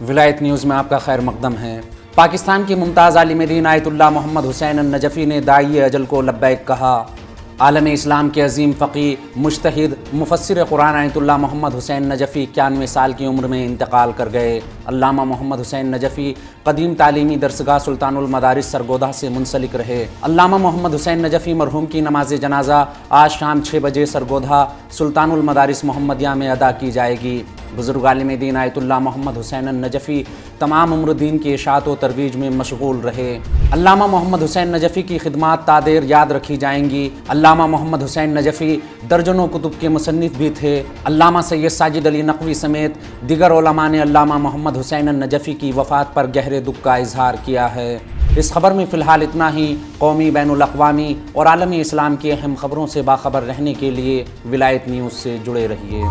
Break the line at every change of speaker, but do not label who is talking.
ولایت نیوز میں آپ کا خیر مقدم ہے۔ پاکستان کی ممتاز عالم دین آیت اللہ محمد حسین النجفی نے داعی اجل کو لبیک کہا۔ عالم اسلام کے عظیم فقی، مجتہد، مفسر قرآن آیت اللہ محمد حسین نجفی 91 سال کی عمر میں انتقال کر گئے۔ علامہ محمد حسین نجفی قدیم تعلیمی درسگاہ سلطان المدارس سرگودھا سے منسلک رہے۔ علامہ محمد حسین نجفی مرحوم کی نماز جنازہ آج شام 6 بجے سرگودھا سلطان المدارس محمدیہ میں ادا کی جائے گی۔ بزرگ عالم دین آیت اللہ محمد حسین النجفی تمام عمر دین کی اشاعت و ترویج میں مشغول رہے۔ علامہ محمد حسین نجفی کی خدمات تا دیر یاد رکھی جائیں گی۔ علامہ محمد حسین نجفی درجنوں کتب کے مصنف بھی تھے۔ علامہ سید ساجد علی نقوی سمیت دیگر علماء نے علامہ محمد حسین النجفی کی وفات پر گہرے دکھ کا اظہار کیا ہے۔ اس خبر میں فی الحال اتنا ہی۔ قومی، بین الاقوامی اور عالمی اسلام کی اہم خبروں سے باخبر رہنے کے لیے ولایت نیوز سے جڑے رہیے۔